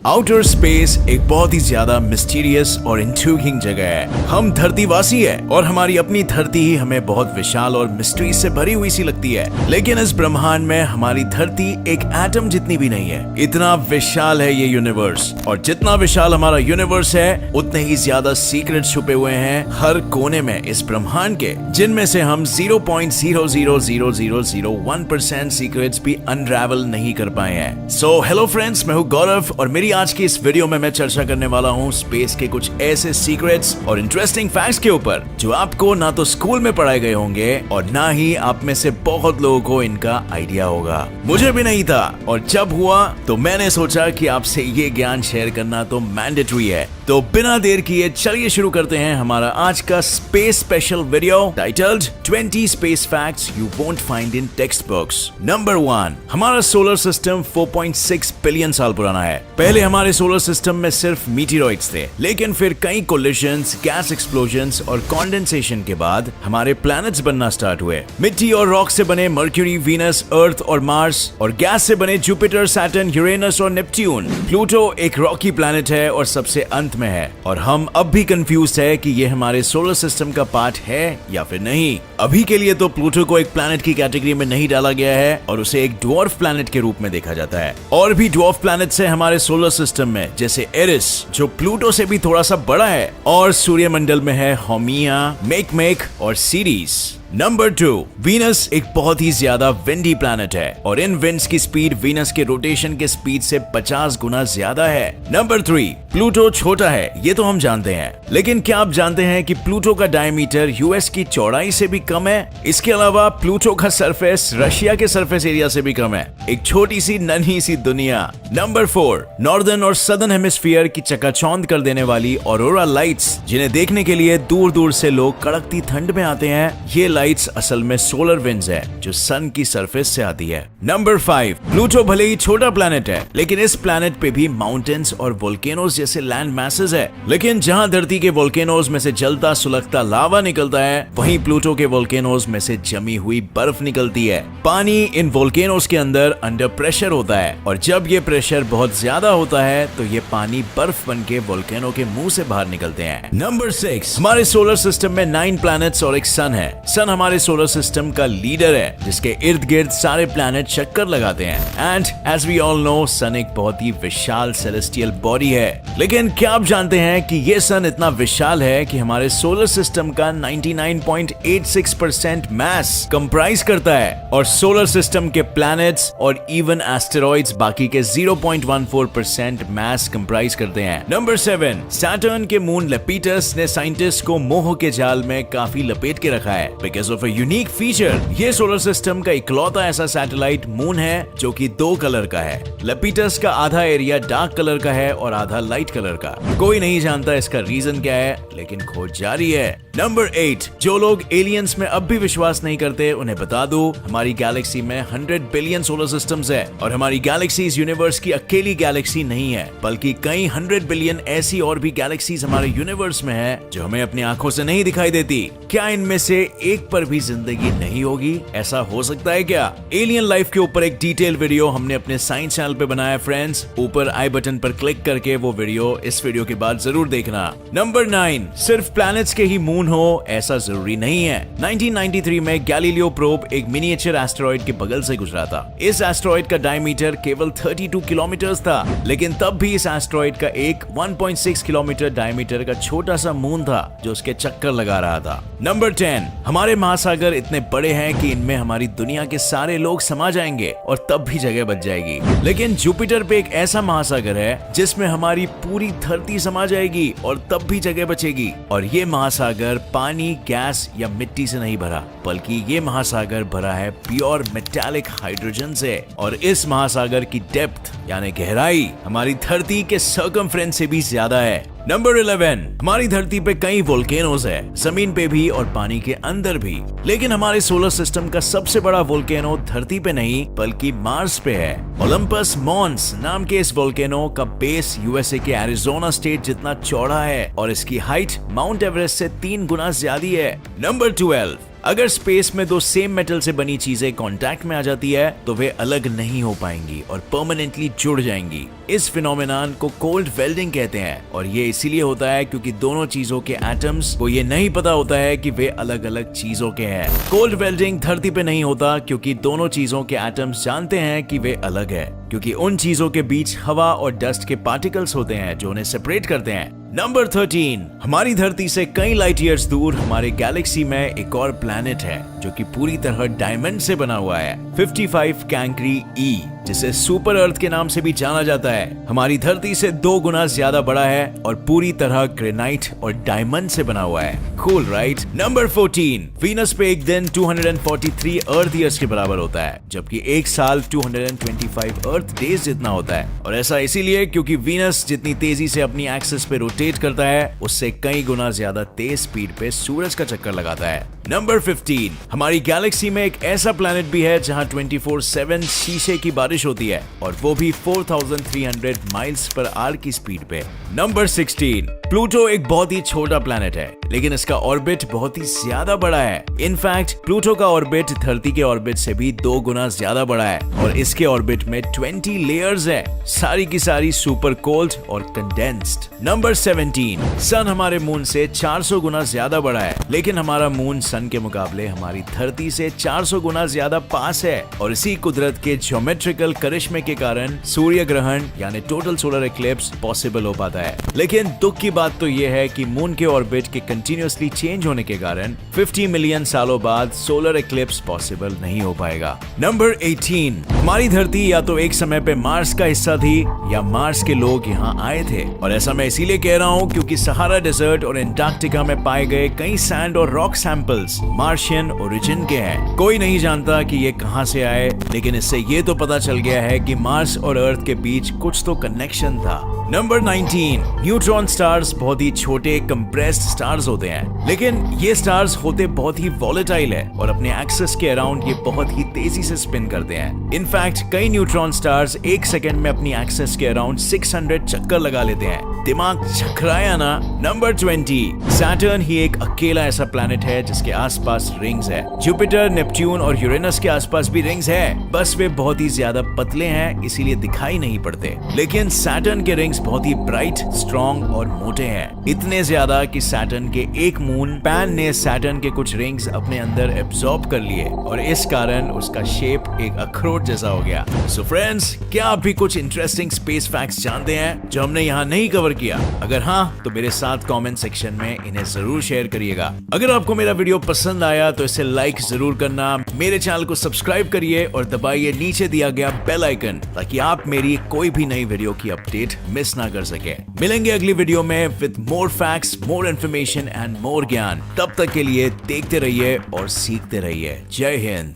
Outer space एक बहुत ही ज्यादा मिस्टीरियस और इंट्रिगिंग जगह है। हम धरतीवासी है और हमारी अपनी धरती ही हमें बहुत विशाल और मिस्ट्री से भरी हुई सी लगती है, लेकिन इस ब्रह्मांड में हमारी धरती एक एटम जितनी भी नहीं है। इतना विशाल है ये यूनिवर्स, और जितना विशाल हमारा यूनिवर्स है उतने ही ज्यादा सीक्रेट छुपे हुए हैं हर कोने में इस ब्रह्मांड के, जिनमें से हम 0.00001% सीक्रेट्स भी अनरैवल नहीं कर पाए हैं। सो हेलो फ्रेंड्स, मैं हूँ गौरव और मेरी आज की इस वीडियो में मैं चर्चा करने वाला हूँ स्पेस के कुछ ऐसे सीक्रेट्स और इंटरेस्टिंग फैक्ट्स के ऊपर जो आपको ना तो स्कूल में पढ़ाए गए होंगे और ना ही आप में से बहुत लोगों को इनका आइडिया होगा। मुझे भी नहीं था, और जब हुआ तो मैंने सोचा कि आपसे ये ज्ञान शेयर करना तो मैंडेटरी है। तो बिना देर किए चलिए शुरू करते हैं हमारा आज का space special video titled 20 space facts you won't find in text books. Number 1, हमारा सोलर सिस्टम 4.6 बिलियन साल पुराना है। पहले हमारे सोलर सिस्टम में सिर्फ मीटियोराइट्स थे, लेकिन फिर कई कोलिशंस, गैस एक्सप्लोजन्स और कंडेंसेशन के बाद हमारे प्लैनेट्स बनना स्टार्ट हुए। मिट्टी और रॉक से बने मर्क्यूरी, वीनस, अर्थ और मार्स, और गैस से बने जुपिटर, सैटर्न, यूरेनस और नेपट्यून। प्लूटो एक रॉकी प्लैनेट है और सबसे अंत में है, और हम अब भी कंफ्यूज है कि ये हमारे सोलर सिस्टम का पार्ट है या फिर नहीं। अभी के लिए तो प्लूटो को एक प्लैनेट की कैटेगरी में नहीं डाला गया है और उसे एक ड्वार्फ प्लैनेट के रूप में देखा जाता है। और भी ड्वार्फ प्लैनेट्स हैं हमारे सोलर सिस्टम में, जैसे एरिस जो प्लूटो से भी थोड़ा सा बड़ा है, और सूर्यमंडल में है होमिया, मेकमेक और सीरीज। नंबर 2, वीनस एक बहुत ही ज्यादा विंडी प्लैनेट है, और इन विंड्स की स्पीड वीनस के रोटेशन के स्पीड से 50 गुना ज्यादा है। नंबर 3, प्लूटो छोटा है, ये तो हम जानते हैं, लेकिन क्या आप जानते हैं कि प्लूटो का डायमीटर यूएस की चौड़ाई से भी कम है? इसके अलावा प्लूटो का सरफेस रशिया के सरफेस एरिया से भी कम है। एक छोटी सी नन्ही सी दुनिया। नंबर 4, नॉर्दर्न और सदर्न हेमिस्फीयर की चकाचौंध कर देने वाली ऑरोरा लाइट्स, जिन्हें देखने के लिए दूर दूर से लोग कड़कती ठंड में आते हैं। ये लाइट्स असल में सोलर विंड्स है जो सन की सरफेस से आती है। नंबर 5, प्लूटो भले ही छोटा प्लैनेट है, लेकिन इस प्लैनेट पे भी माउंटेन्स और वोल्केनोज जैसे लैंड मैसेज है। लेकिन जहां धरती के वोल्केनोज में से जलता सुलगता लावा निकलता है, वहीं प्लूटो के वोल्केनोज में से जमी हुई बर्फ निकलती है। पानी इन वोल्केनोज के अंदर अंडर प्रेशर होता है, और जब ये प्रेशर बहुत ज्यादा होता है तो ये पानी बर्फ बन के वोल्केनो के मुंह से बाहर निकलते हैं। नंबर 6, हमारे सोलर सिस्टम में 9 प्लैनेट्स और एक सन है। सन हमारे सोलर सिस्टम का लीडर है, जिसके इर्द गिर्द सारे प्लैनेट चक्कर लगाते हैं। And as we all know, sun एक बहुत ही विशाल सेलेस्टियल बॉडी है। लेकिन क्या आप जानते हैं कि ये सन इतना विशाल है कि हमारे सोलर सिस्टम का 99.86% मास कंप्राइज करता है, और सोलर सिस्टम के प्लैनेट्स और इवन एस्टेरॉइड्स बाकी के 0.14% मास कंप्राइज करते हैं। नंबर 7, सैटर्न के मून लेपिटस ने साइंटिस्ट को मोह के जाल में काफी लपेट के रखा है because of a unique feature. ये सोलर सिस्टम का इकलौता ऐसा सैटेलाइट मून है जो कि 2 कलर का है। लेपिटस का आधा एरिया डार्क कलर का है और आधा लाइट कलर का। कोई नहीं जानता इसका रीजन क्या है, लेकिन खोज जारी है। नंबर 8, जो लोग एलियंस में अब भी विश्वास नहीं करते उन्हें बता दो, हमारी गैलेक्सी में 100 बिलियन सोलर सिस्टम्स है, और हमारी गैलेक्सी इस यूनिवर्स की अकेली गैलेक्सी नहीं है, बल्कि कई 100 बिलियन ऐसी और भी गैलेक्सीज हमारे यूनिवर्स में है जो हमें अपनी आंखों से नहीं दिखाई देती। क्या इनमें से एक पर भी जिंदगी नहीं होगी? ऐसा हो सकता है क्या? एलियन लाइफ के ऊपर एक डिटेल वीडियो हमने अपने साइंस चैनल पे बनाया फ्रेंड्स, ऊपर आई बटन पर क्लिक करके वो वीडियो इस वीडियो के बाद जरूर देखना। नंबर 9, सिर्फ प्लैनेट्स के ही मून हो ऐसा जरूरी नहीं है। 1993 में गैलीलियो प्रोब एक मिनिएचर एस्टेरॉइड के बगल से गुजरा था। इस एस्टेरॉइड का डायमीटर केवल 32 किलोमीटर था, लेकिन तब भी इस एस्टेरॉइड का एक 1.6 किलोमीटर डायमीटर का छोटा सा मून था जो उसके चक्कर लगा रहा था। नंबर 10, हमारे महासागर इतने बड़े हैं कि इनमें हमारी दुनिया के सारे लोग समा जाएंगे और तब भी जगह बच जाएगी। लेकिन जुपिटर पे एक ऐसा महासागर है जिसमें हमारी पूरी धरती समा जाएगी और तब भी जगह बचेगी, और ये महासागर पानी, गैस या मिट्टी से नहीं भरा, बल्कि ये महासागर भरा है प्योर मेटालिक हाइड्रोजन से, और इस महासागर की डेप्थ यानी गहराई हमारी धरती के सर्कमफ्रेंस से भी ज्यादा है। नंबर 11, हमारी धरती पे कई वोल्केनोज है, जमीन पे भी और पानी के अंदर भी, लेकिन हमारे सोलर सिस्टम का सबसे बड़ा वोल्केनो धरती पे नहीं बल्कि मार्स पे है। ओलंपस मॉन्स नाम के इस वोल्केनो का बेस यूएसए के एरिजोना स्टेट जितना चौड़ा है, और इसकी हाइट माउंट एवरेस्ट से 3 गुना ज्यादा है। नंबर 12, अगर स्पेस में दो सेम मेटल से बनी चीजें कांटेक्ट में आ जाती है तो वे अलग नहीं हो पाएंगी और परमानेंटली जुड़ जाएंगी। इस फिनोमेनन को कोल्ड वेल्डिंग कहते हैं और ये इसीलिए होता है क्योंकि दोनों चीजों के एटम्स को ये नहीं पता होता है कि वे अलग अलग चीजों के हैं। कोल्ड वेल्डिंग धरती पे नहीं होता क्योंकि दोनों चीजों के एटम्स जानते हैं कि वे अलग है, क्योंकि उन चीजों के बीच हवा और डस्ट के पार्टिकल्स होते हैं जो उन्हें सेपरेट करते हैं। नंबर 13, हमारी धरती से कई लाइट ईयर्स दूर हमारे गैलेक्सी में एक और प्लैनेट है जो कि पूरी तरह डायमंड से बना हुआ है, 55 कैंक्री ई, जिसे सुपर अर्थ के नाम से भी जाना जाता है। हमारी धरती से 2 गुना ज्यादा बड़ा है और पूरी तरह ग्रेनाइट और डायमंड से बना हुआ है। Cool right. नंबर 14, वीनस पे एक दिन 243 अर्थ ईयर्स के बराबर होता है, जबकि एक साल 225 अर्थ डेज जितना होता है। और ऐसा इसीलिए क्योंकि वीनस जितनी तेजी से अपनी एक्सिस पे रोटेट करता है उससे कई गुना ज्यादा तेज स्पीड पे सूरज का चक्कर लगाता है। नंबर 15, हमारी गैलेक्सी में एक ऐसा प्लैनेट भी है जहां 24/7 शीशे की बारिश होती है और वो भी 4300 माइल्स पर आवर की स्पीड पे। नंबर 16, प्लूटो एक बहुत ही छोटा प्लैनेट है लेकिन इसका ऑर्बिट बहुत ही ज्यादा बड़ा है। इनफैक्ट प्लूटो का ऑर्बिट धरती के ऑर्बिट से भी 2 गुना ज्यादा बड़ा है और इसके ऑर्बिट में 20 लेयर्स है, सारी की सारी सुपर कोल्ड और कंडेंस्ड। नंबर 17, सन हमारे मून से 400 गुना ज्यादा बड़ा है लेकिन हमारा मून सन के मुकाबले हमारी धरती से 400 गुना ज्यादा पास है और इसी कुदरत के ज्योमेट्रिकल करिश्मे के कारण सूर्य ग्रहण यानी टोटल सोलर इक्लिप्स पॉसिबल हो पाता है। लेकिन दुख की बात तो यह है कि मून के ऑर्बिट के कंटिन्यूअसली चेंज होने के कारण 50 मिलियन सालों बाद सोलर इक्लिप्स पॉसिबल नहीं हो पाएगा। नंबर 18, हमारी धरती या तो एक समय पे मार्स का हिस्सा थी या मार्स के लोग यहाँ आए थे, और ऐसा मैं इसीलिए कह रहा हूँ क्योंकि सहारा डेजर्ट और एंटार्क्टिका में पाए गए कई सैंड और रॉक सैंपल्स मार्शियन ओरिजिन के हैं। कोई नहीं जानता कि ये कहां से आए, लेकिन इससे ये तो पता चल गया है कि मार्स और अर्थ के बीच कुछ तो कनेक्शन था। नंबर 19, न्यूट्रॉन स्टार्स बहुत ही छोटे कंप्रेस्ड स्टार्स होते हैं, लेकिन ये स्टार्स होते बहुत ही वॉलेटाइल है और अपने एक्सिस के अराउंड ये बहुत ही तेजी से स्पिन करते हैं। इनफैक्ट कई न्यूट्रॉन स्टार्स 1 सेकंड में अपनी एक्सिस के अराउंड 600 चक्कर लगा लेते हैं। दिमाग चकराया ना। नंबर 20, सैटर्न ही एक अकेला ऐसा प्लैनेट है जिसके आसपास रिंग्स है। जुपिटर, नेपट्यून और यूरेनस के आसपास भी रिंग्स है, बस वे बहुत ही ज्यादा पतले हैं इसीलिए दिखाई नहीं पड़ते। लेकिन सैटर्न के रिंग्स बहुत ही ब्राइट, स्ट्रॉन्ग और मोटे हैं, इतने ज्यादा कि सैटर्न के एक मून पैन ने सैटर्न के कुछ रिंग्स अपने अंदर एब्जॉर्ब कर लिए और इस कारण उसका शेप एक अखरोट जैसा हो गया। सो फ्रेंड्स, क्या आप भी कुछ इंटरेस्टिंग स्पेस फैक्ट्स जानते हैं जो हमने यहाँ नहीं कवर किया? अगर हाँ तो मेरे साथ कमेंट सेक्शन में इन्हें जरूर शेयर करिएगा। अगर आपको मेरा वीडियो पसंद आया तो इसे लाइक जरूर करना, मेरे चैनल को सब्सक्राइब करिए और दबाइए नीचे दिया गया बेल आइकन ताकि आप मेरी कोई भी नई वीडियो की अपडेट मिस ना कर सके। मिलेंगे अगली वीडियो में with more facts, more information and more ज्ञान। तब तक के लिए देखते रहिए और सीखते रहिए। जय हिंद।